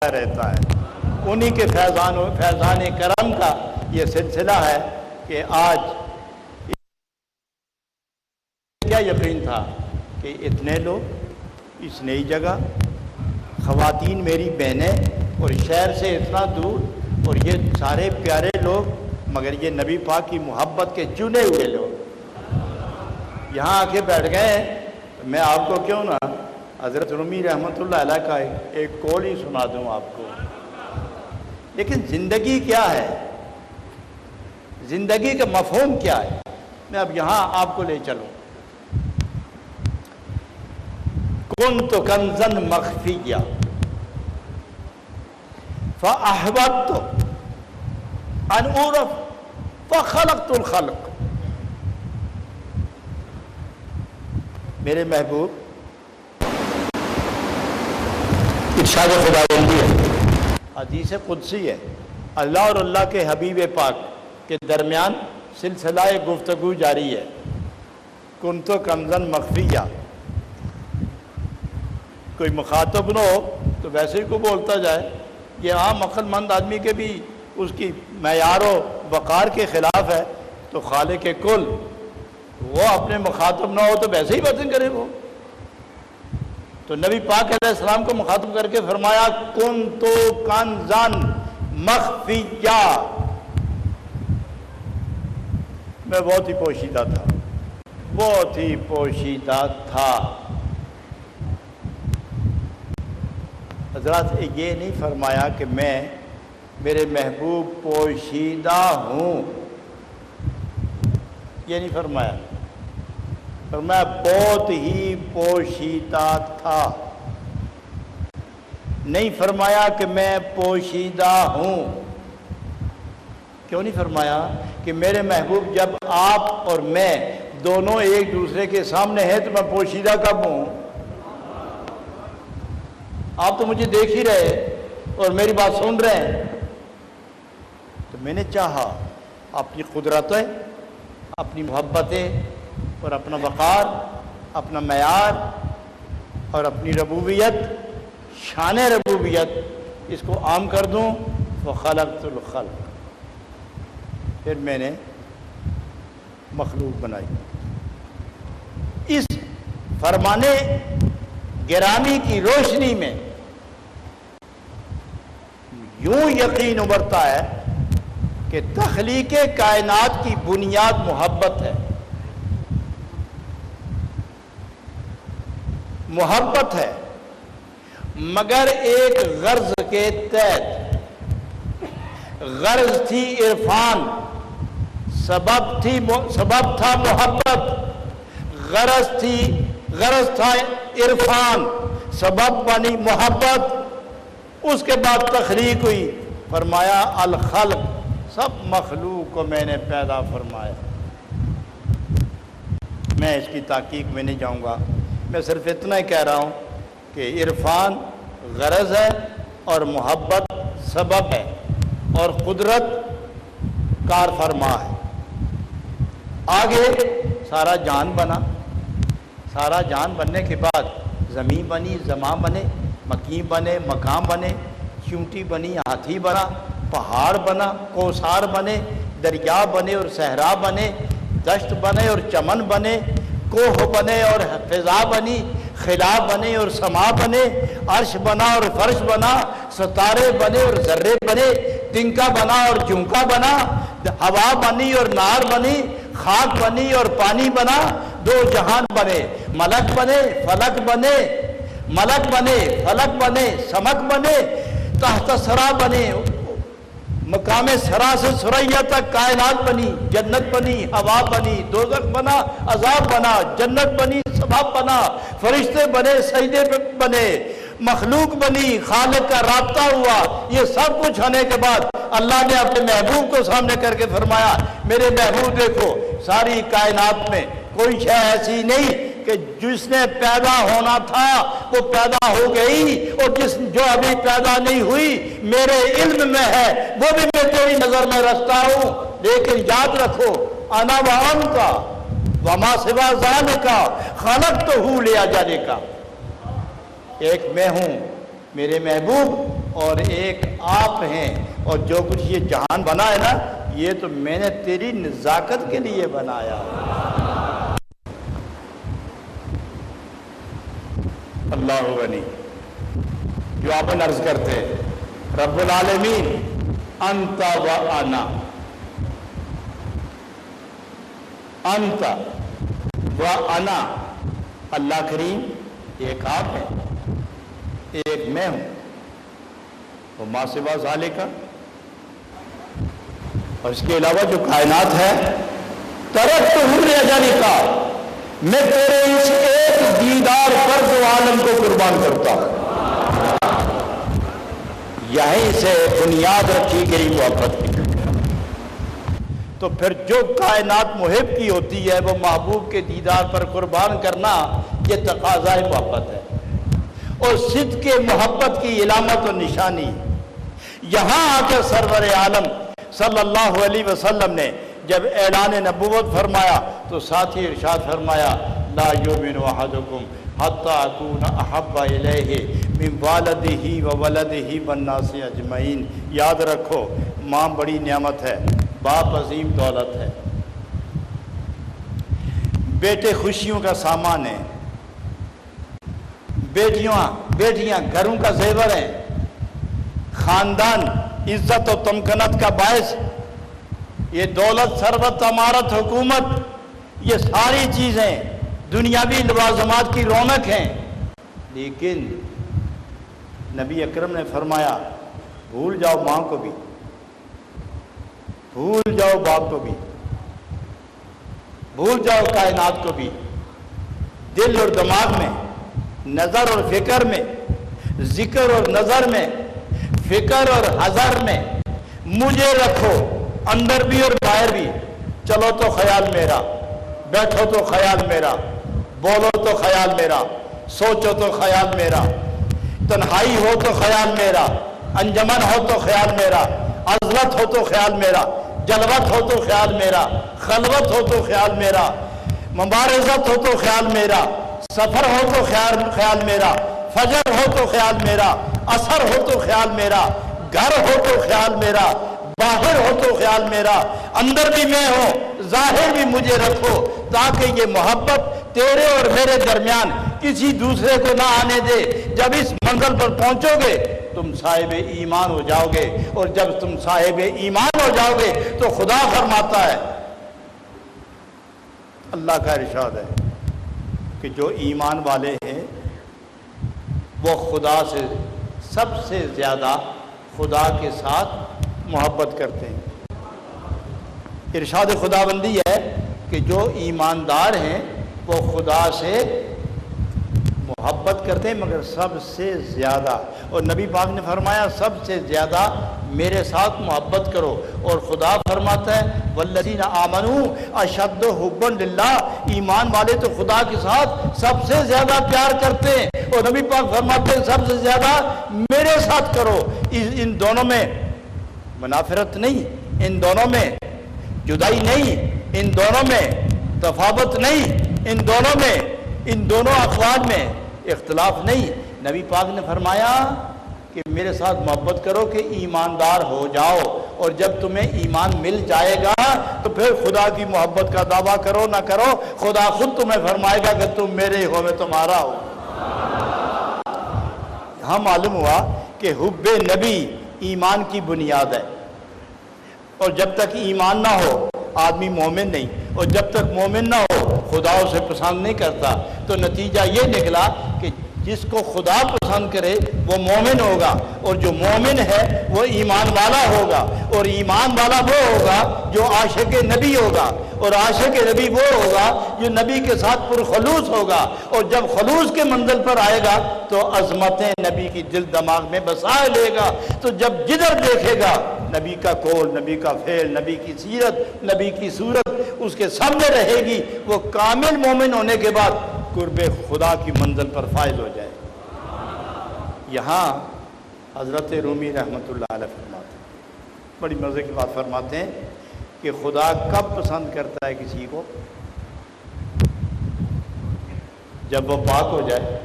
رہتا ہے۔ انہی کے فیضان کرم کا یہ سلسلہ ہے کہ آج کیا یقین تھا کہ اتنے لوگ اس نئی جگہ، خواتین میری بہنیں اور شہر سے اتنا دور، اور یہ سارے پیارے لوگ، مگر یہ نبی پاک کی محبت کے چنے ہوئے لوگ یہاں آ کے بیٹھ گئے ہیں۔ میں آپ کو کیوں نہ حضرت رومی رحمۃ اللہ علیہ کا ایک قول ہی سنا دوں آپ کو۔ لیکن زندگی کیا ہے، زندگی کا مفہوم کیا ہے، میں اب یہاں آپ کو لے چلوں۔ کنت کنزا مخفیا فاحببت ان اعرف فخلقت الخلق۔ میرے محبوب، ارشاد خداوندی ہے، حدیث قدسی ہے، اللہ اور اللہ کے حبیب پاک کے درمیان سلسلہ گفتگو جاری ہے۔ کنت کنزا مخفیا، کوئی مخاطب نہ ہو تو ویسے ہی کو بولتا جائے، یہ عام عقل مند آدمی کے بھی اس کی معیار و وقار کے خلاف ہے، تو خالق کل وہ اپنے مخاطب نہ ہو تو ویسے ہی باتیں کرے وہ۔ تو نبی پاک علیہ السلام کو مخاطب کر کے فرمایا کنت کنزا مخفیا، میں بہت ہی پوشیدہ تھا، بہت ہی پوشیدہ تھا۔ حضرات یہ نہیں فرمایا کہ میں میرے محبوب پوشیدہ ہوں، یہ نہیں فرمایا، فرمایا بہت ہی پوشیدہ تھا، نہیں فرمایا کہ میں پوشیدہ ہوں۔ کیوں نہیں فرمایا کہ میرے محبوب جب آپ اور میں دونوں ایک دوسرے کے سامنے ہیں تو میں پوشیدہ کب ہوں؟ آپ تو مجھے دیکھ ہی رہے اور میری بات سن رہے ہیں، تو میں نے چاہا اپنی قدرتیں، اپنی محبتیں اور اپنا وقار، اپنا معیار اور اپنی ربوبیت، شان ربوبیت اس کو عام کر دوں۔ فخلقت الخلق، پھر میں نے مخلوق بنائی۔ اس فرمانے گرامی کی روشنی میں یوں یقین ابھرتا ہے کہ تخلیق کائنات کی بنیاد محبت ہے، محبت ہے، مگر ایک غرض کے تحت۔ غرض تھی عرفان، سبب تھا محبت، غرض تھا عرفان، سبب بنی محبت۔ اس کے بعد تخلیق ہوئی، فرمایا الخلق، سب مخلوق کو میں نے پیدا فرمایا۔ میں اس کی تحقیق میں نہیں جاؤں گا، میں صرف اتنا ہی کہہ رہا ہوں کہ عرفان غرض ہے اور محبت سبب ہے اور قدرت کار فرما ہے۔ آگے سارا جان بنا، سارا جان بننے کے بعد زمین بنی، زماں بنے، مکین بنے، مقام بنے، چونٹی بنی، ہاتھی بنا، پہاڑ بنا، کوثار بنے، دریا بنے اور صحرا بنے، دشت بنے اور چمن بنے، کوہ بنے اور فضا بنی، خلا بنے اور سما بنے، عرش بنا اور فرش بنا، ستارے بنے اور ذرے بنے، تنکا بنا اور جھونکا بنا، ہوا بنی اور نار بنی، خاک بنی اور پانی بنا، دو جہان بنے، ملک بنے، فلک بنے، ملک بنے، فلک بنے، سمک بنے، تحت سرا بنے، مقام سرا سے سریا تک کائنات بنی، جنت بنی، ہوا بنی، دوزخ بنا، عذاب بنا، جنت بنی، ثواب بنا، فرشتے بنے، سجدے بنے، مخلوق بنی، خالق کا رابطہ ہوا۔ یہ سب کچھ ہونے کے بعد اللہ نے اپنے محبوب کو سامنے کر کے فرمایا میرے محبوب دیکھو، ساری کائنات میں کوئی شے ایسی نہیں کہ جس نے پیدا ہونا تھا وہ پیدا ہو گئی، اور جو ابھی پیدا نہیں ہوئی میرے علم میں ہے، وہ بھی میں تیری نظر میں رکھتا ہوں۔ لیکن یاد رکھو انا وانت وما سوا ذالک خلقتہ لیجعلک، ایک میں ہوں، میرے محبوب اور ایک آپ ہیں، اور جو کچھ یہ جہان بنا ہے نا یہ تو میں نے تیری نزاکت کے لیے بنایا۔ اللہ غنی، جو آپ عرض کرتے رب العالمین انت و انا، انت و انا، اللہ کریم ایک آپ ہے، ایک میں ہوں، وہ ما سوا ذالک، اور اس کے علاوہ جو کائنات ہے ترکتہم لأجلک، میں تیرے اس ایک دیدار پر دو عالم کو قربان کرتا ہوں۔ یہیں سے بنیاد رکھی گئی محبت کی۔ تو پھر جو کائنات محب کی ہوتی ہے وہ محبوب کے دیدار پر قربان کرنا یہ تقاضا محبت ہے، اور صدق محبت کی علامت و نشانی۔ یہاں آ کر سرور عالم صلی اللہ علیہ وسلم نے جب اعلان نبوت فرمایا تو ساتھ ہی ارشاد فرمایا لا یؤمن احدکم حتی اکون احب الیہ من والدہ وولدہ والناس اجمعین۔ یاد رکھو ماں بڑی نعمت ہے، باپ عظیم دولت ہے، بیٹے خوشیوں کا سامان ہیں، بیٹیاں گھروں کا زیور ہیں، خاندان عزت و تمکنت کا باعث، یہ دولت ثروت امارت حکومت، یہ ساری چیزیں دنیاوی لوازمات کی رونق ہیں، لیکن نبی اکرم نے فرمایا بھول جاؤ ماں کو بھی، بھول جاؤ باپ کو بھی، بھول جاؤ کائنات کو بھی، دل اور دماغ میں، نظر اور فکر میں، ذکر اور نظر میں، فکر اور حذر میں مجھے رکھو، اندر بھی اور باہر بھی۔ چلو تو خیال میرا، بیٹھو تو خیال میرا، بولو تو خیال میرا، سوچو تو خیال میرا، تنہائی ہو تو خیال میرا، انجمن ہو تو خیال میرا، عزلت ہو تو خیال میرا، جلوت ہو تو خیال میرا، خلوت ہو تو خیال میرا، مبارزت ہو تو خیال میرا، سفر ہو تو خیال میرا، فجر ہو تو خیال میرا، اثر ہو تو خیال میرا، گھر ہو تو خیال میرا، باہر ہو تو خیال میرا، اندر بھی میں ہوں، ظاہر بھی مجھے رکھو، تاکہ یہ محبت تیرے اور میرے درمیان کسی دوسرے کو نہ آنے دے۔ جب اس منزل پر پہنچو گے تم صاحب ایمان ہو جاؤ گے، اور جب تم صاحب ایمان ہو جاؤ گے تو خدا فرماتا ہے، اللہ کا ارشاد ہے کہ جو ایمان والے ہیں وہ خدا سے سب سے زیادہ خدا کے ساتھ محبت کرتے ہیں۔ ارشاد خداوندی ہے کہ جو ایماندار ہیں وہ خدا سے محبت کرتے ہیں مگر سب سے زیادہ، اور نبی پاک نے فرمایا سب سے زیادہ میرے ساتھ محبت کرو، اور خدا فرماتا ہے والذین آمنوا اشد حبا للہ، ایمان والے تو خدا کے ساتھ سب سے زیادہ پیار کرتے ہیں، اور نبی پاک فرماتے ہیں سب سے زیادہ میرے ساتھ کرو۔ ان دونوں میں منافرت نہیں، ان دونوں میں جدائی نہیں، ان دونوں میں تفاوت نہیں، ان دونوں اقوال میں اختلاف نہیں۔ نبی پاک نے فرمایا کہ میرے ساتھ محبت کرو کہ ایماندار ہو جاؤ، اور جب تمہیں ایمان مل جائے گا تو پھر خدا کی محبت کا دعویٰ کرو نہ کرو، خدا خود تمہیں فرمائے گا کہ تم میرے ہو میں تمہارا ہو۔ یہاں معلوم ہوا کہ حب نبی ایمان کی بنیاد ہے، اور جب تک ایمان نہ ہو آدمی مومن نہیں، اور جب تک مومن نہ ہو خدا اسے پسند نہیں کرتا۔ تو نتیجہ یہ نکلا کہ جس کو خدا پسند کرے وہ مومن ہوگا، اور جو مومن ہے وہ ایمان والا ہوگا، اور ایمان والا وہ ہوگا جو عاشق نبی ہوگا، اور عاشق نبی وہ ہوگا جو نبی کے ساتھ پرخلوص ہوگا، اور جب خلوص کے منزل پر آئے گا تو عظمتیں نبی کی دل دماغ میں بسائے لے گا۔ تو جب جدھر دیکھے گا نبی کا قول، نبی کا فعل، نبی کی سیرت، نبی کی صورت اس کے سامنے رہے گی، وہ کامل مومن ہونے کے بعد قرب خدا کی منزل پر فائز ہو جائے۔ یہاں حضرت رومی رحمۃ اللہ علیہ فرماتے ہیں، بڑی مزے کی بات فرماتے ہیں کہ خدا کب پسند کرتا ہے کسی کو؟ جب وہ پاک ہو جائے،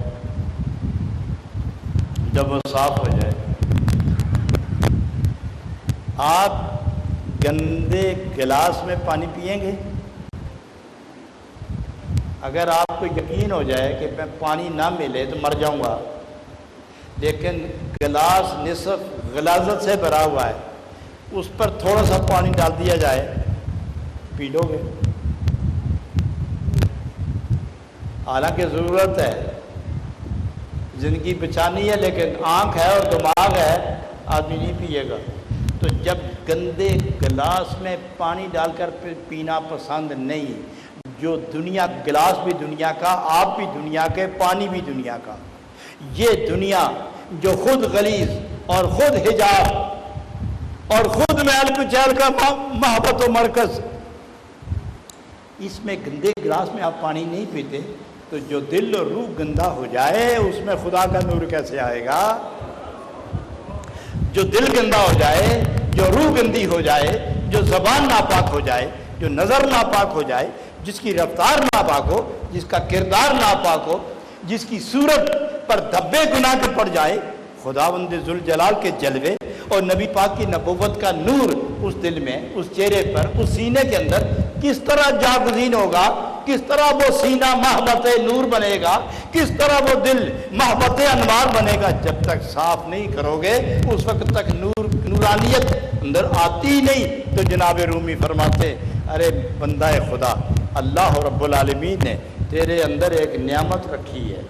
جب وہ صاف ہو جائے، آپ گندے گلاس میں پانی پئیں گے؟ اگر آپ کو یقین ہو جائے کہ میں پانی نہ ملے تو مر جاؤں گا، لیکن گلاس نصف غلاظت سے بھرا ہوا ہے، اس پر تھوڑا سا پانی ڈال دیا جائے، پی لو گے؟ حالانکہ ضرورت ہے، زندگی بچانی ہے، لیکن آنکھ ہے اور دماغ ہے، آدمی نہیں پیے گا۔ تو جب گندے گلاس میں پانی ڈال کر پینا پسند نہیں، جو دنیا، گلاس بھی دنیا کا، آپ بھی دنیا کے، پانی بھی دنیا کا، یہ دنیا جو خود غلیظ اور خود حجاب اور خود محل کچیل کا محبت و مرکز، اس میں گندے گلاس میں آپ پانی نہیں پیتے تو جو دل اور روح گندا ہو جائے اس میں خدا کا نور کیسے آئے گا؟ جو دل گندا ہو جائے، جو روح گندی ہو جائے، جو زبان ناپاک ہو جائے، جو نظر ناپاک ہو جائے، جس کی رفتار ناپاک ہو، جس کا کردار ناپاک ہو، جس کی صورت پر دھبے گناہ کے پڑ جائے، خداوند ذوالجلال کے جلوے اور نبی پاک کی نبوت کا نور اس دل میں، اس چہرے پر، اس سینے کے اندر کس طرح جاگزین ہوگا، کس طرح وہ سینہ محبت نور بنے گا، کس طرح وہ دل محبت انوار بنے گا؟ جب تک صاف نہیں کرو گے اس وقت تک نورانیت اندر آتی ہی نہیں۔ تو جناب رومی فرماتے، ارے بندہ خدا، اللہ رب العالمین نے تیرے اندر ایک نعمت رکھی ہے،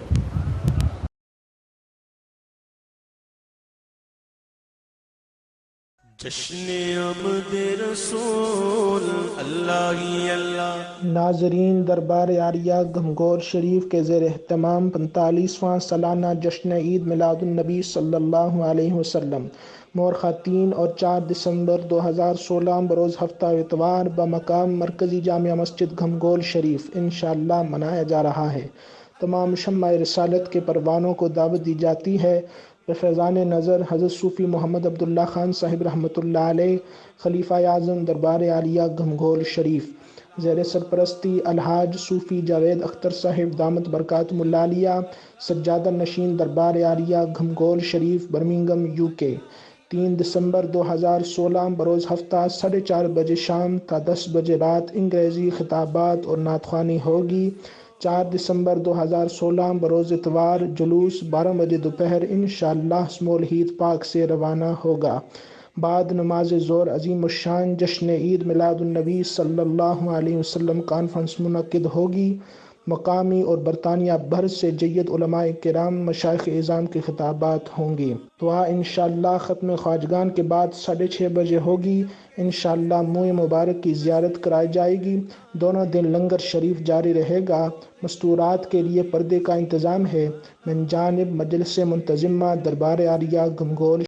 جشن عمد رسول اللہ ہی اللہ۔ ناظرین، دربار عالیہ گھمگور شریف کے زیر اہتمام 45واں سالانہ جشن عید میلاد النبی صلی اللہ علیہ وسلم مورخہ 3 اور 4 دسمبر 2016 بروز ہفتہ اتوار بمقام مرکزی جامع مسجد گھمگور شریف انشاءاللہ منایا جا رہا ہے۔ تمام شمع رسالت کے پروانوں کو دعوت دی جاتی ہے۔ بفیضان نظر حضرت صوفی محمد عبداللہ خان صاحب رحمۃ اللہ علیہ، خلیفہ اعظم دربار عالیہ گھمگور شریف، زیر سرپرستی الحاج صوفی جاوید اختر صاحب دامت برکاتہم العالیہ، سجادہ نشین دربار عالیہ گھمگور شریف، برمنگھم UK۔ 3 دسمبر 2016 بروز ہفتہ 4:30 بجے شام تا 10 بجے رات انگریزی خطابات اور نعت خوانی ہوگی۔ 4 دسمبر 2016 بروز اتوار جلوس 12 بجے دوپہر انشاءاللہ سمول ہیت پاک سے روانہ ہوگا۔ بعد نماز ظہر عظیم الشان جشن عید میلاد النبی صلی اللہ علیہ وسلم کانفرنس منعقد ہوگی۔ مقامی اور برطانیہ بھر سے جید علماء کرام، مشائخ اعظام کے خطابات ہوں گی۔ دعا انشاءاللہ ختم خواجگان کے بعد 6:30 بجے ہوگی۔ انشاءاللہ موئے مبارک کی زیارت کرائی جائے گی۔ دونوں دن لنگر شریف جاری رہے گا۔ مستورات کے لیے پردے کا انتظام ہے۔ من جانب مجلس منتظمہ دربار عالیہ گھمگور۔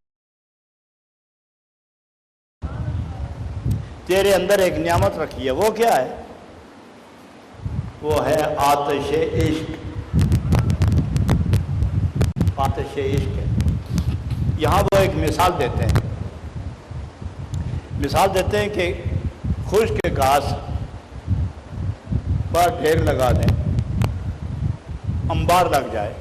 تیرے اندر ایک نعمت رکھی ہے، وہ کیا ہے؟ وہ ہے آتش عشق۔ آتش عشق ہے۔ یہاں وہ ایک مثال دیتے ہیں، مثال دیتے ہیں کہ خشک گھاس پر ڈھیر لگا دیں، انبار لگ جائے،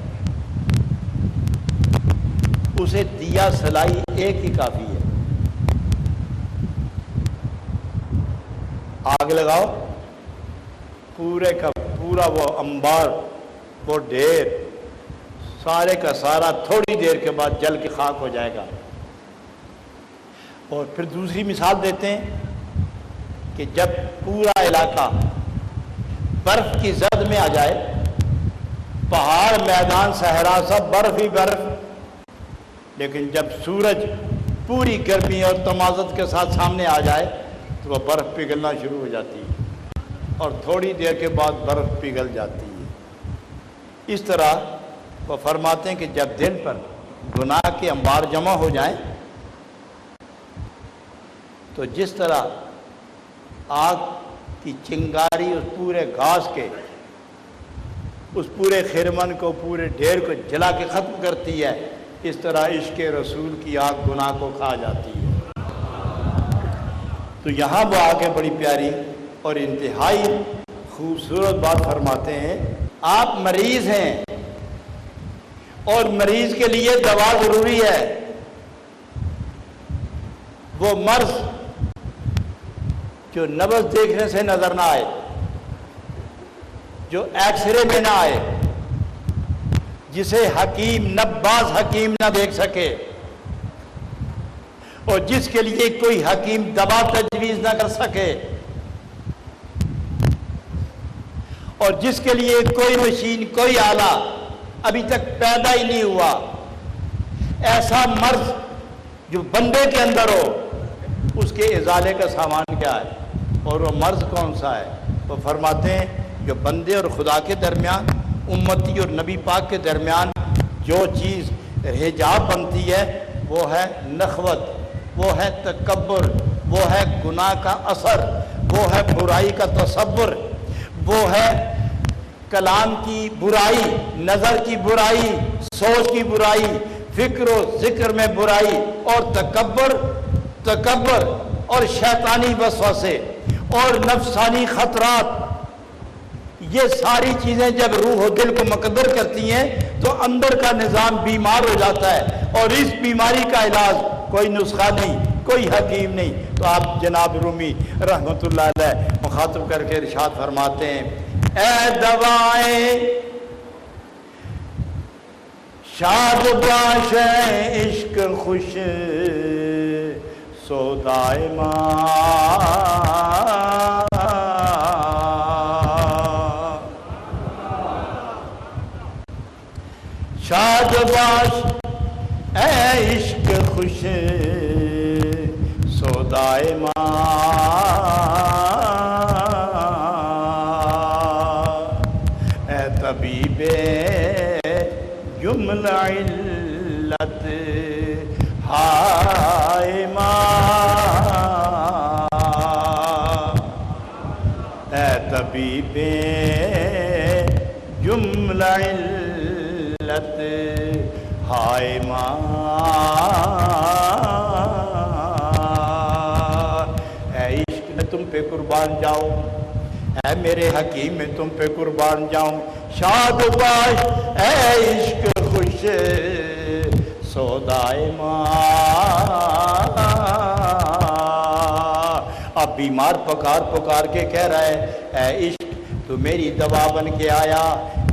اسے دیا سلائی ایک ہی کافی ہے۔ آگ لگاؤ، پورے کا پورا وہ انبار، وہ ڈھیر سارے کا سارا تھوڑی دیر کے بعد جل کے خاک ہو جائے گا۔ اور پھر دوسری مثال دیتے ہیں کہ جب پورا علاقہ برف کی زد میں آ جائے، پہاڑ، میدان، صحرا سب برف ہی برف، لیکن جب سورج پوری گرمی اور تمازت کے ساتھ سامنے آ جائے تو وہ برف پگھلنا شروع ہو جاتی ہے اور تھوڑی دیر کے بعد برف پگھل جاتی ہے۔ اس طرح وہ فرماتے ہیں کہ جب دل پر گناہ کے انبار جمع ہو جائیں تو جس طرح آگ کی چنگاری اس پورے گھاس کے، اس پورے خرمن کو، پورے ڈھیر کو جلا کے ختم کرتی ہے، اس طرح عشق رسول کی آگ گناہ کو کھا جاتی ہے۔ تو یہاں وہ آگے بڑی پیاری اور انتہائی خوبصورت بات فرماتے ہیں، آپ مریض ہیں اور مریض کے لیے دوا ضروری ہے۔ وہ مرض جو نبض دیکھنے سے نظر نہ آئے، جو ایکس رے میں نہ آئے، جسے حکیم نباز حکیم نہ دیکھ سکے، اور جس کے لیے کوئی حکیم دوا تجویز نہ کر سکے، اور جس کے لیے کوئی مشین کوئی آلہ ابھی تک پیدا ہی نہیں ہوا، ایسا مرض جو بندے کے اندر ہو، اس کے ازالے کا سامان کیا ہے؟ اور وہ مرض کون سا ہے؟ وہ فرماتے ہیں جو بندے اور خدا کے درمیان، امتی اور نبی پاک کے درمیان جو چیز حجاب بنتی ہے وہ ہے نخوت، وہ ہے تکبر، وہ ہے گناہ کا اثر، وہ ہے برائی کا تصور، وہ ہے کلام کی برائی، نظر کی برائی، سوچ کی برائی، فکر و ذکر میں برائی، اور تکبر اور شیطانی وسوسے اور نفسانی خطرات، یہ ساری چیزیں جب روح و دل کو مقدر کرتی ہیں تو اندر کا نظام بیمار ہو جاتا ہے، اور اس بیماری کا علاج کوئی نسخہ نہیں، کوئی حکیم نہیں۔ تو آپ جناب رومی رحمۃ اللہ علیہ مخاطب کر کے ارشاد فرماتے ہیں، اے دوائیں شاد باش عشق خوش سودائے ماں، شاد باش اے عشق خوش سودائے ماں، اے طبیب جملہ علت ہائے ماں، اے طبیب جملہ علت ہائے ماں، اے عشق میں تم پہ قربان جاؤں، اے میرے حکیم میں تم پہ قربان جاؤں، شاد باش اے عشق خوش سودائے ماں۔ اب بیمار پکار کے کہہ رہا ہے، اے عشق تو میری دوا بن کے آیا،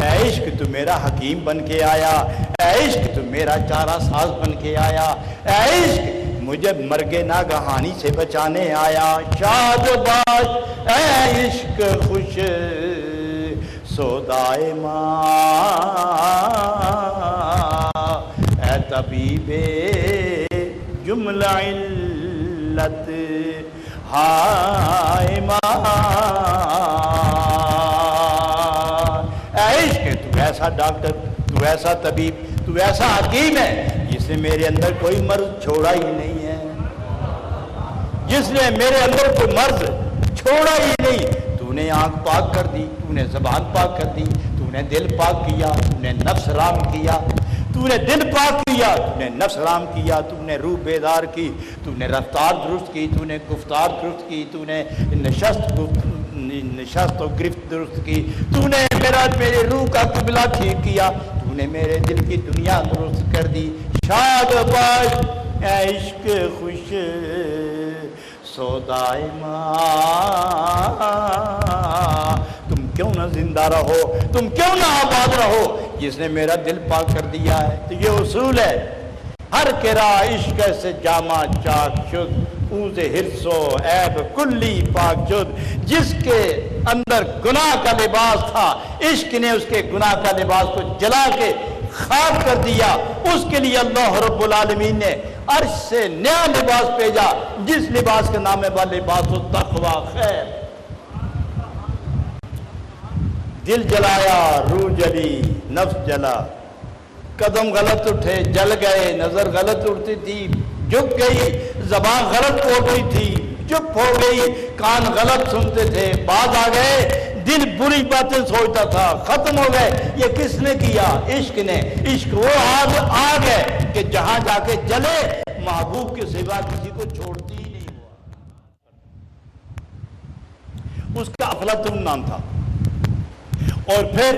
اے عشق تو میرا حکیم بن کے آیا، اے عشق تو میرا چارہ ساز بن کے آیا، اے عشق مجھے مرگ ناگہانی سے بچانے آیا، شاد باش اے عشق خوش سودائے ماں، اے طبیب جملہ علت ہائے ماں، اے عشق تو ایسا ڈاکٹر، تو ایسا طبیب، تو ایسا حکیم ہے جس نے میرے اندر کوئی مرض چھوڑا ہی نہیں ہے، جس نے میرے اندر کوئی مرض چھوڑا ہی نہیں۔ تو نے آنکھ پاک کر دی، تو نے زبان پاک کر دی، تو نے دل پاک کیا، تو نے نفس رام کیا، تو نے دل پاک کیا، تو نے نفس رام کیا، تو نے روح بیدار کی، تو نے رفتار درست کی، تو نے گفتار درست کی، تو نے نشست و گرفت درست کی، تو نے میرے روح کا قبلہ ٹھیک کیا، تو نے میرے دل کی دنیا درست کر دی، شاد باش اے عشق خوش سودائے ماں، تم کیوں نہ زندہ رہو، تم کیوں نہ آباد رہو جس نے میرا دل پاک کر دیا ہے۔ تو یہ اصول ہے، ہر کرا عشق سے جامع چاک شد، اوز حرص و عیب کلی پاک شد، جس کے اندر گناہ کا لباس تھا، عشق نے اس کے گناہ کا لباس کو جلا کے خاک کر دیا، اس کے لیے اللہ رب العالمین نے عرش سے نیا لباس بھیجا، جس لباس کا نام ہے وہ لباس التقوی خیر۔ دل جلایا، روح جلی، نفس جلا، قدم غلط اٹھے جل گئے، نظر غلط اٹھتی تھی جھک گئی، زبان غلط بولتی تھی چپ ہو گئی، کان غلط سنتے تھے باز آ گئے، دل بری باتیں سوچتا تھا ختم ہو گئے۔ یہ کس نے کیا؟ عشق نے۔ عشق وہ آگ ہے کہ جہاں جا کے جلے محبوب کے سوا کسی کو چھوڑتی ہی نہیں ہوا۔ اس کا افلاطون نام تھا۔ اور پھر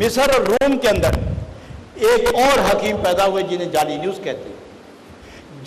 مصر اور روم کے اندر ایک اور حکیم پیدا ہوئے جنہیں جالیلیوس کہتے ہیں۔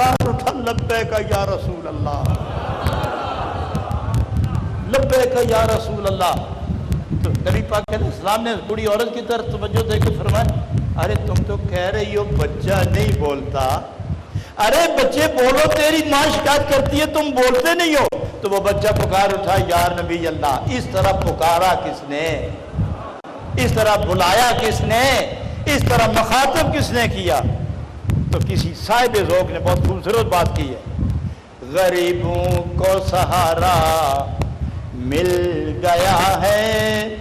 پکار اٹھا لبیک یا رسول اللہ، لبیک یا رسول اللہ. تو نبی پاک علیہ السلام نے بوڑھی عورت کی طرف توجہ دے کے فرمایا ارے تم تو کہہ رہی ہو بچہ نہیں بولتا، ارے بچے بولو، تیری ماں شکایت کرتی ہے تم بولتے نہیں ہو. تو وہ بچہ پکار اٹھا یا نبی اللہ. اس طرح پکارا کس نے، اس طرح بلایا کس نے، اس طرح مخاطب کس نے کیا؟ تو کسی صاحب ذوق نے بہت خوبصورت بات کی ہے. غریبوں کو سہارا مل گیا ہے،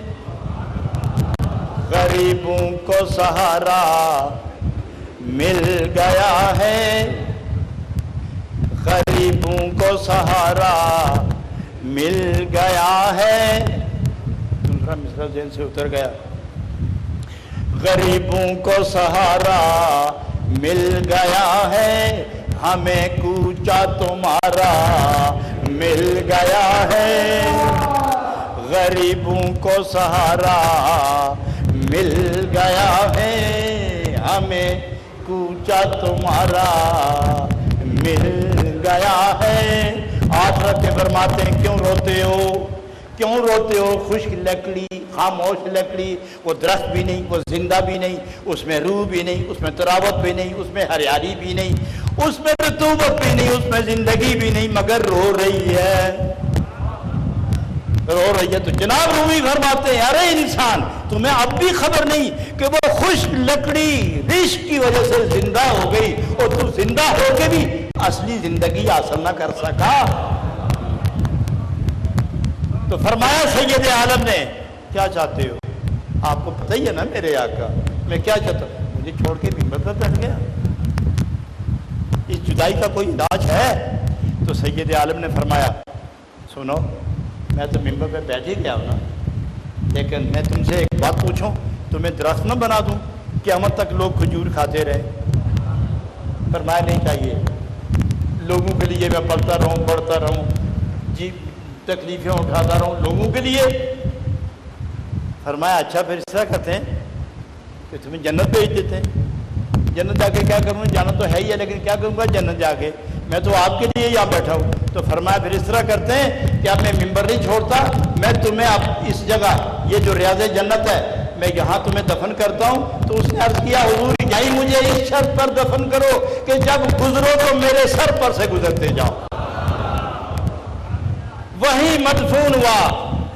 غریبوں کو سہارا مل گیا ہے، غریبوں کو سہارا مل گیا ہے. دوسرا مصرع ذہن سے اتر گیا. غریبوں کو سہارا مل گیا ہے، ہمیں کوچا تمہارا مل گیا ہے. غریبوں کو سہارا مل گیا ہے، ہمیں کوچا تمہارا مل گیا ہے. آخرت کے فرماتے ہیں کیوں روتے ہو، کیوں روتے ہو؟ خشک لکڑی، خاموش لکڑی، وہ درخت بھی نہیں، وہ زندہ بھی نہیں، اس میں روح بھی نہیں، اس میں تراوت بھی نہیں، اس میں ہریالی بھی نہیں، اس میں رطوبت بھی نہیں، اس میں زندگی بھی نہیں، مگر رو رہی ہے، رو رہی ہے. تو جناب رومی فرماتے ہیں ارے انسان تمہیں اب بھی خبر نہیں کہ وہ خشک لکڑی رشک کی وجہ سے زندہ ہو گئی اور تو زندہ ہو کے بھی اصلی زندگی حاصل نہ کر سکا. تو فرمایا سید عالم نے کیا چاہتے ہو؟ آپ کو پتہ ہی ہے نا میرے آقا میں کیا چاہتا ہوں. مجھے چھوڑ کے ممبر پر بیٹھ گیا، اس جدائی کا کوئی علاج ہے؟ تو سید عالم نے فرمایا سنو میں تو ممبر پہ بیٹھ ہی گیا ہوں نا، لیکن میں تم سے ایک بات پوچھوں، تمہیں درخت نہ بنا دوں قیامت تک لوگ کھجور کھاتے رہے؟ فرمایا نہیں چاہیے، لوگوں کے لیے میں پڑھتا رہوں جی تکلیفیں اٹھاتا رہوں لوگوں کے لیے. فرمایا اچھا پھر اس طرح کرتے ہیں کہ تمہیں جنت بھیج دیتے ہیں. جنت جا کے کیا کروں؟ جانا تو ہے ہی ہے لیکن کیا کروں گا جنت جا کے، میں تو آپ کے لیے یہاں بیٹھا ہوں. تو فرمایا پھر اس طرح کرتے ہیں کہ اب میں ممبر نہیں چھوڑتا، میں تمہیں اب اس جگہ یہ جو ریاض جنت ہے میں یہاں تمہیں دفن کرتا ہوں. تو اس نے عرض کیا حضور یہی مجھے اس شرط پر دفن کرو کہ جب گزرو تو میرے سر پر سے گزرتے جاؤ. وہی مدفون ہوا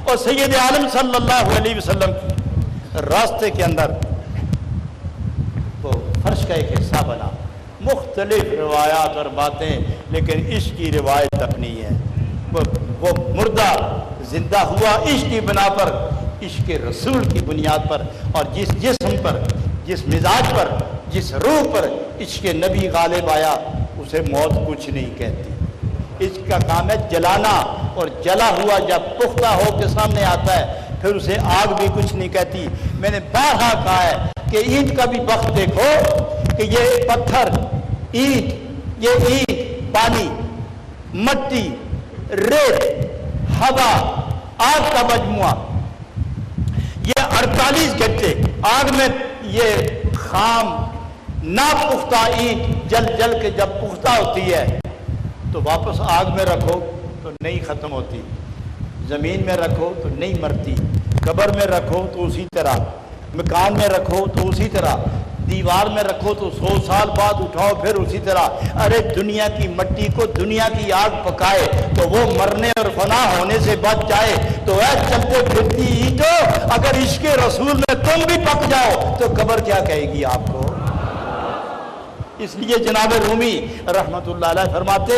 اور سید عالم صلی اللہ علیہ وسلم کی راستے کے اندر وہ فرش کا ایک حصہ بنا. مختلف روایات اور باتیں لیکن عشق کی روایت اپنی ہے. وہ مردہ زندہ ہوا عشق کی بنا پر، عشق رسول کی بنیاد پر، اور جس جسم پر، جس مزاج پر، جس روح پر عشق نبی غالب آیا اسے موت کچھ نہیں کہتی. اس کا کام ہے جلانا، اور جلا ہوا جب پختہ ہو کے سامنے آتا ہے پھر اسے آگ بھی کچھ نہیں کہتی. میں نے بارہا کہا ہے کہ اینٹ کا بھی وقت دیکھو کہ یہ پتھر، اینٹ، یہ اینٹ، پانی، مٹی، ریت، ہوا، آگ کا مجموعہ، یہ 48 گھنٹے آگ میں یہ خام ناپختہ اینٹ جل جل کے جب پختہ ہوتی ہے تو واپس آگ میں رکھو تو نہیں ختم ہوتی، زمین میں رکھو تو نہیں مرتی، قبر میں رکھو تو اسی طرح، مکان میں رکھو تو اسی طرح، دیوار میں رکھو تو 100 سال بعد اٹھاؤ پھر اسی طرح. ارے دنیا کی مٹی کو دنیا کی آگ پکائے تو وہ مرنے اور فنا ہونے سے بچ جائے. تو اے چلتے پھرتی اینٹو اگر عشق رسول میں تم بھی پک جاؤ تو قبر کیا کہے گی آپ کو؟ اس لیے جناب رومی رحمت اللہ علیہ فرماتے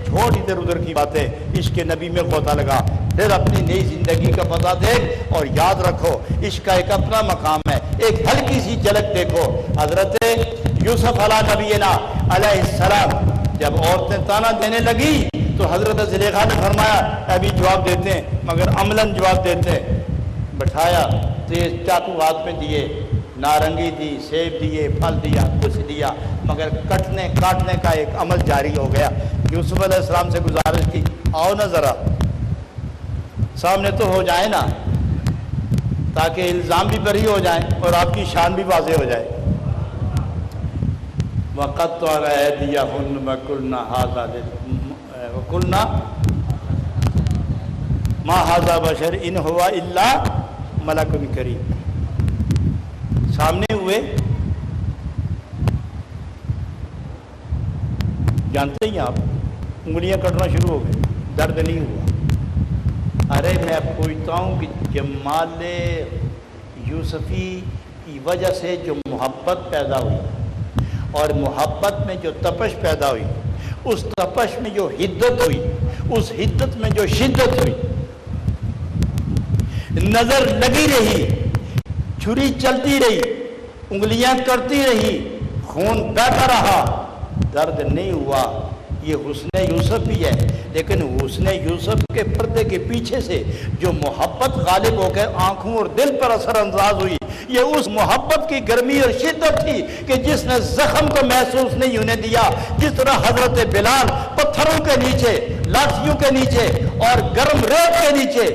چھوڑ ادھر ادھر کی باتیں، عشق نبی میں غوطہ لگا، پھر اپنی نئی زندگی کا پتہ دیکھ اور یاد رکھو عشق کا ایک اپنا مقام ہے. ایک ہلکی سی جھلک دیکھو، حضرت یوسف علیہ نبینا علیہ السلام جب عورتیں تانا دینے لگی تو حضرت زلیخا نے فرمایا ابھی جواب دیتے ہیں مگر عملاً جواب دیتے ہیں. بٹھایا، تیز چاقو ہاتھ میں دیے، نارنگی دی، سیب دیے، پھل دیا، کچھ دیا، مگر کٹنے کاٹنے کا ایک عمل جاری ہو گیا. یوسف علیہ السلام سے گزارش کی آؤ نا ذرا سامنے تو ہو جائے نا تاکہ الزام بھی بری ہو جائیں اور آپ کی شان بھی واضح ہو جائے. وَقَطَّعْنَا أَيْدِيَهُنَّ وَقُلْنَا مَا هَذَا بَشَرٌ إِنْ هُوَ إِلَّا مَلَكٌ كَرِيمٌ. سامنے ہوئے، جانتے ہیں آپ، انگلیاں کٹنا شروع ہو گئے، درد نہیں ہوا. ارے میں پوچھتا ہوں کہ جمال یوسفی کی وجہ سے جو محبت پیدا ہوئی اور محبت میں جو تپش پیدا ہوئی، اس تپش میں جو حدت ہوئی، اس حدت میں جو شدت ہوئی، نظر لگی رہی، چھری چلتی رہی، انگلیاں کرتی رہی، خون بہتا رہا، درد نہیں ہوا. یہ حسن یوسف بھی ہے، لیکن حسن یوسف کے پردے کے پیچھے سے جو محبت غالب ہو کر آنکھوں اور دل پر اثر انداز ہوئی، یہ اس محبت کی گرمی اور شدت تھی کہ جس نے زخم کو محسوس نہیں ہونے دیا. جس طرح حضرت بلال پتھروں کے نیچے، لاٹھیوں کے نیچے اور گرم ریت کے نیچے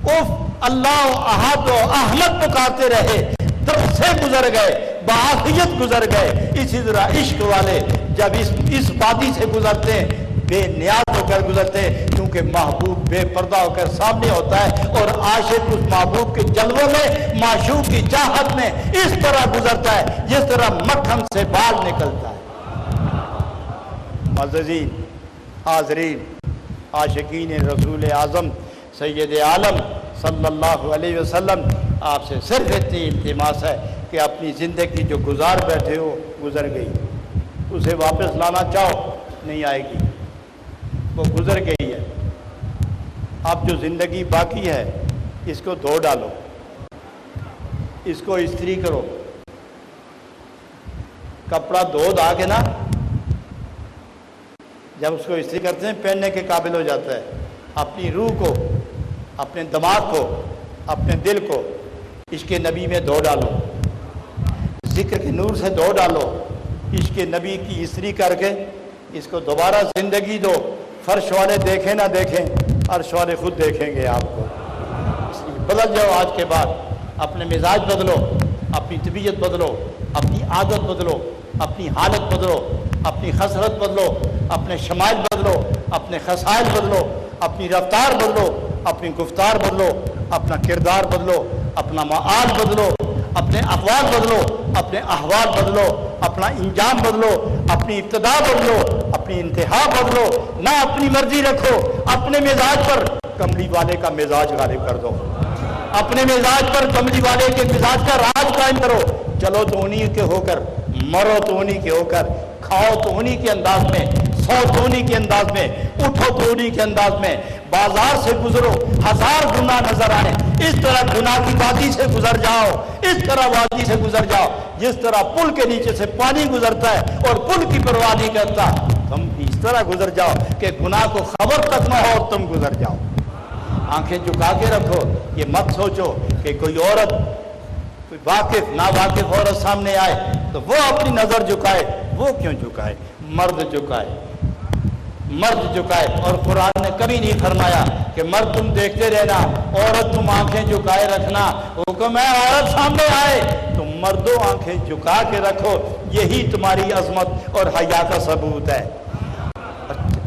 اوف اللہ احد و احمد پکارتے رہے، درد سے گزر گئے، بعافیت گزر گئے. اسی طرح عشق والے جب اس وادی سے گزرتے ہیں، بے نیاز ہو کر گزرتے ہیں، کیونکہ محبوب بے پردہ ہو کر سامنے ہوتا ہے اور عاشق اس محبوب کے جلووں میں، معشوق کی چاہت میں اس طرح گزرتا ہے جس طرح مکھن سے بال نکلتا ہے. معززین حاضرین، عاشقین رسول اعظم سید عالم صلی اللہ علیہ وسلم، آپ سے صرف اتنی التماس ہے کہ اپنی زندگی جو گزار بیٹھے ہو گزر گئی، اسے واپس لانا چاہو نہیں آئے گی، وہ گزر گئی ہے. اب جو زندگی باقی ہے اس کو دھو ڈالو، اس کو استری کرو. کپڑا دھو دھا کے نا جب اس کو استری کرتے ہیں پہننے کے قابل ہو جاتا ہے. اپنی روح کو، اپنے دماغ کو، اپنے دل کو عشق نبی میں دھو ڈالو، ذکر کے نور سے دھو ڈالو. عشق نبی کی استری کر کے اس کو دوبارہ زندگی دو. فرش والے دیکھیں نہ دیکھیں، عرش والے خود دیکھیں گے آپ کو. اس لیے بدل جاؤ آج کے بعد، اپنے مزاج بدلو، اپنی طبیعت بدلو، اپنی عادت بدلو، اپنی حالت بدلو، اپنی خسرت بدلو، اپنے شمائل بدلو، اپنے خصائل بدلو، اپنی رفتار بدلو، اپنی گفتار بدلو، اپنا کردار بدلو، اپنا معال بدلو، اپنے اقوال بدلو، اپنے احوال بدلو، اپنا انجام بدلو، اپنی ابتدا بدلو، اپنی انتہا بدلو. نہ اپنی مرضی رکھو، اپنے مزاج پر کملی والے کا مزاج غالب کر دو، اپنے مزاج پر کملی والے کے مزاج کا راج قائم کرو. چلو تو انہی کے ہو کر، مرو تو انہی کے ہو کر، کھاؤ تو انہی کے انداز میں، سو تو انہی کے انداز میں، اٹھو تو انہی کے انداز میں. بازار سے گزرو، ہزار گناہ نظر آئے، اس طرح گناہ کی وادی سے گزر جاؤ، اس طرح وادی سے گزر جاؤ جس طرح پل کے نیچے سے پانی گزرتا ہے اور پل کی پرواہ نہیں کرتا. تم بھی اس طرح گزر جاؤ کہ گناہ کو خبر تک نہ ہو اور تم گزر جاؤ. آنکھیں جھکا کے رکھو، یہ مت سوچو کہ کوئی عورت، کوئی واقف ناواقف عورت سامنے آئے تو وہ اپنی نظر جھکائے. وہ کیوں جھکائے؟ مرد جھکائے، مرد جھکائے. اور قرآن نے کبھی نہیں فرمایا کہ مرد تم دیکھتے رہنا، عورت تم آنکھیں جھکائے رکھنا. حکم ہے عورت سامنے آئے تم مردوں آنکھیں جھکا کے رکھو، یہی تمہاری عظمت اور حیا کا ثبوت ہے.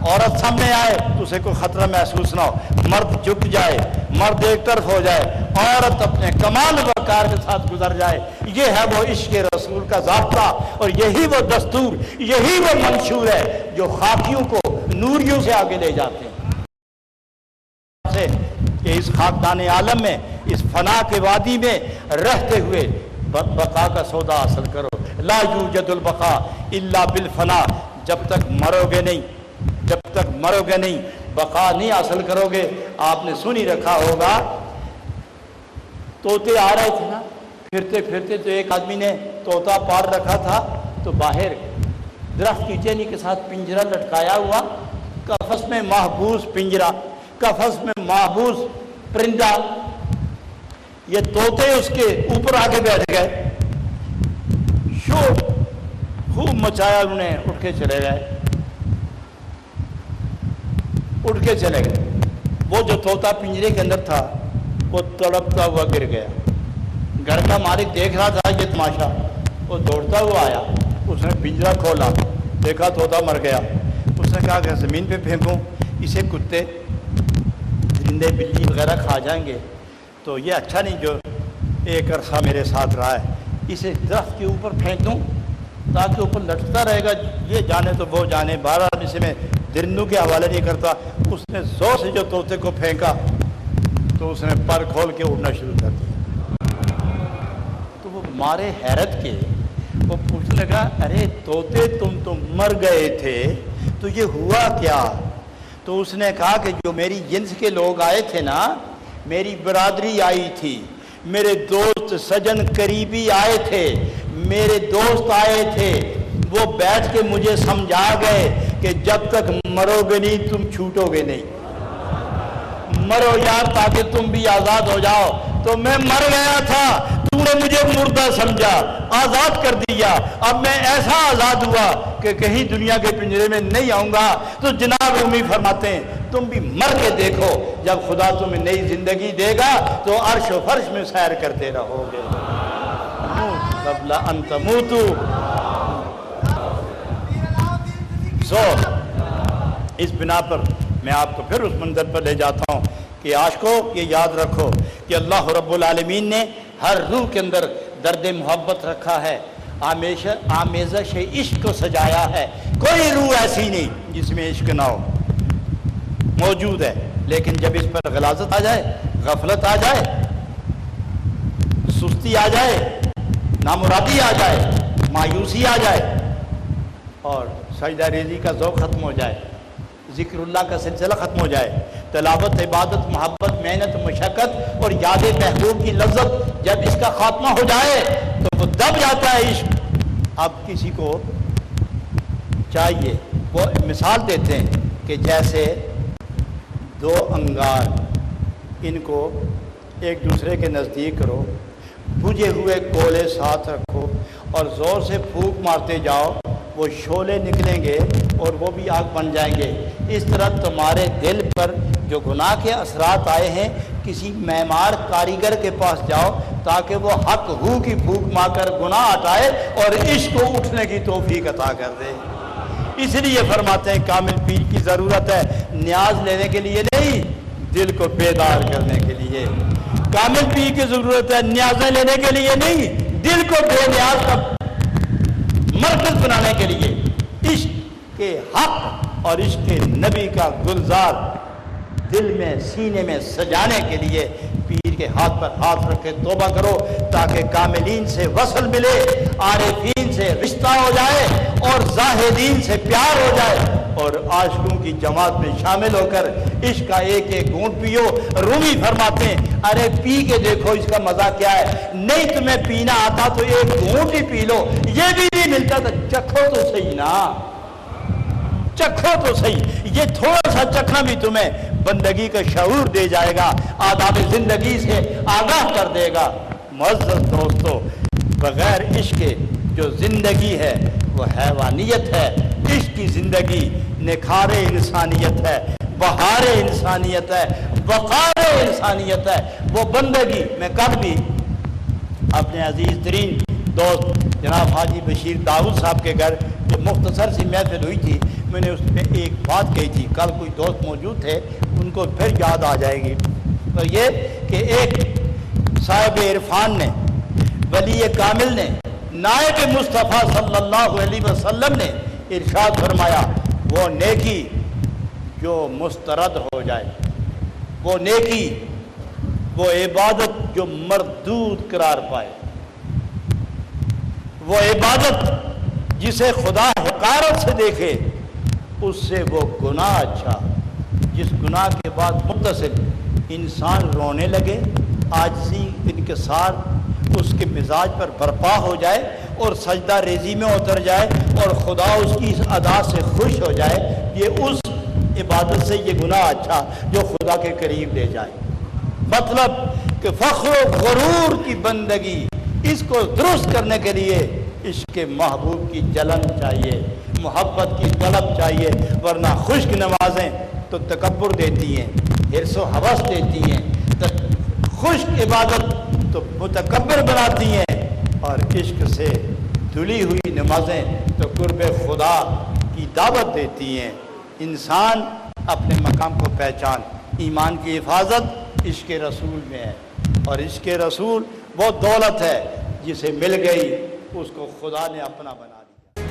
عورت سامنے آئے تو اسے کوئی خطرہ محسوس نہ ہو، مرد جھک جائے، مرد ایک طرف ہو جائے، عورت اپنے کمال وقار کے ساتھ گزر جائے. یہ ہے وہ عشق رسول کا ضابطہ، اور یہی وہ دستور، یہی وہ منشور ہے جو خاکیوں کو نوریوں سے آگے لے جاتے ہیں. کہ اس خاکدان عالم میں، اس فنا کے وادی میں رہتے ہوئے بقا کا سودا حاصل کرو. لا یوجد البقاء الا بالفنا. جب تک مرو گے نہیں، جب تک مرو گے نہیں، بقا نہیں حاصل کرو گے. آپ نے سنی رکھا ہوگا، طوطے آ رہے تھے نا، پھرتے پھرتے تو ایک آدمی نے طوطا پار رکھا تھا تو باہر درخت کی ٹہنی کے ساتھ پنجرا لٹکایا ہوا، قفس میں محبوس پنجرا، قفس میں محبوس پرندہ. یہ طوطے اس کے اوپر آ کے بیٹھ گئے، شور خوب مچایا انہوں نے، اٹھ کے چلے گئے، اٹھ کے چلے گئے. وہ جو طوطا پنجرے کے اندر تھا وہ تڑپتا ہوا گر گیا. گھر کا مالک دیکھ رہا تھا یہ تماشا، وہ دوڑتا ہوا آیا، اس اس نے پنجرا کھولا، دیکھا طوطا مر گیا. اس نے کہا کہ زمین پہ پھینکوں، اسے کتے درندے بلی وغیرہ کھا جائیں گے تو یہ اچھا نہیں جو ایک عرصہ میرے ساتھ رہا ہے. اسے درخت کے اوپر پھینک دوں تاکہ اوپر لٹکتا رہے گا، یہ جانے تو وہ جانے. بہرحال اسے میں درندوں کے حوالے نہیں کرتا. اس نے زور سے جو طوطے کو پھینکا تو اس نے پر کھول کے اڑنا شروع کر دیا. تو وہ مارے حیرت کے وہ پوچھنے لگا، ارے طوطے تم تو مر گئے تھے تو یہ ہوا کیا؟ تو اس نے کہا کہ جو میری جنس کے لوگ آئے تھے نا، میری برادری آئی تھی، میرے دوست سجن قریبی آئے تھے، میرے دوست آئے تھے، وہ بیٹھ کے مجھے سمجھا گئے کہ جب تک مرو گے نہیں تم چھوٹو گے نہیں، مرو یار تاکہ تم بھی آزاد ہو جاؤ. تو میں مر گیا تھا، تو نے مجھے مردہ سمجھا، آزاد کر دیا. اب میں ایسا آزاد ہوا کہ کہیں دنیا کے پنجرے میں نہیں آؤں گا. تو جناب رومی فرماتے ہیں تم بھی مر کے دیکھو، جب خدا تمہیں نئی زندگی دے گا تو عرش و فرش میں سیر کرتے رہو گے. قبل ان تموتوا. اس بنا پر میں آپ کو پھر اس منظر پر لے جاتا ہوں کہ عاشقو یہ یاد رکھو کہ اللہ رب العالمین نے ہر روح کے اندر درد محبت رکھا ہے، آمیزش عشق کو سجایا ہے. کوئی روح ایسی نہیں جس میں عشق نہ ہو، موجود ہے. لیکن جب اس پر غلاظت آ جائے، غفلت آ جائے، سستی آ جائے، نامرادی آ جائے، مایوسی آ جائے اور سجدہ ریزی کا ذوق ختم ہو جائے، ذکر اللہ کا سلسلہ ختم ہو جائے، تلاوت، عبادت، محبت، محنت، مشقت اور یاد محبوب کی لذت جب اس کا خاتمہ ہو جائے تو وہ دب جاتا ہے عشق. اب کسی کو چاہیے، وہ مثال دیتے ہیں کہ جیسے دو انگار، ان کو ایک دوسرے کے نزدیک کرو، بجھے ہوئے کولے ساتھ رکھو اور زور سے پھونک مارتے جاؤ، وہ شعلے نکلیں گے اور وہ بھی آگ بن جائیں گے. اس طرح تمہارے دل پر جو گناہ کے اثرات آئے ہیں، کسی معمار کاریگر کے پاس جاؤ تاکہ وہ حق ہو کی پھونک مار کر گناہ ہٹائے اور عشق کو اٹھنے کی توفیق عطا کر دے. اس لیے فرماتے ہیں کامل پیر کی ضرورت ہے نیاز لینے کے لیے نہیں، دل کو بیدار کرنے کے لیے. کامل پیر کی ضرورت ہے نیازیں لینے کے لیے نہیں، دل کو بے نیاز کا مرکز بنانے کے لیے. عشق کے حق اور عشق کے نبی کا گلزار دل میں سینے میں سجانے کے لیے پیر کے ہاتھ پر ہاتھ رکھ کے توبہ کرو تاکہ کاملین سے وصل ملے، عارفین سے رشتہ ہو جائے اور زاہدین سے پیار ہو جائے اور عاشقوں کی جماعت میں شامل ہو کر عشق کا ایک ایک گھونٹ پیو. رومی فرماتے ہیں ارے پی کے دیکھو اس کا مزہ کیا ہے، نہیں تمہیں پینا آتا تو ایک گھونٹ ہی پی لو، یہ بھی نہیں ملتا تو چکھو تو صحیح نا، چکھو تو صحیح. یہ تھوڑا سا چکھنا بھی تمہیں بندگی کا شعور دے جائے گا، آداب زندگی سے آگاہ کر دے گا. معزز دوستو، بغیر عشق کے جو زندگی ہے وہ حیوانیت ہے. عشق کی زندگی نکھار انسانیت ہے، بہار انسانیت ہے، وقار انسانیت ہے. وہ بندگی میں کل بھی اپنے عزیز ترین دوست جناب حاجی بشیر داؤد صاحب کے گھر جو مختصر سی محفل ہوئی تھی، میں نے اس میں ایک بات کہی تھی، کل کوئی دوست موجود تھے ان کو پھر یاد آ جائے گی. تو یہ کہ ایک صاحب عرفان نے، ولی کامل نے، نائب مصطفیٰ صلی اللہ علیہ وسلم نے ارشاد فرمایا وہ نیکی جو مسترد ہو جائے، وہ نیکی، وہ عبادت جو مردود قرار پائے، وہ عبادت جسے خدا حقارت سے دیکھے، اس سے وہ گناہ اچھا جس گناہ کے بعد متصل انسان رونے لگے، عاجزی انکسار اس کے مزاج پر برپا ہو جائے اور سجدہ ریزی میں اتر جائے اور خدا اس کی اس ادا سے خوش ہو جائے، یہ اس عبادت سے یہ گناہ اچھا جو خدا کے قریب لے جائے. مطلب کہ فخر و غرور کی بندگی، اس کو درست کرنے کے لیے عشق کے محبوب کی جلن چاہیے، محبت کی طلب چاہیے، ورنہ خشک نمازیں تو تکبر دیتی ہیں، حرص و ہوس دیتی ہیں، خشک عبادت تو متکبر بناتی ہیں اور عشق سے دھلی ہوئی نمازیں تو قرب خدا کی دعوت دیتی ہیں۔ انسان اپنے مقام کو پہچان، ایمان کی حفاظت عشق رسول میں ہے، اور عشق رسول وہ دولت ہے جسے مل گئی اس کو خدا نے اپنا بنا دیا۔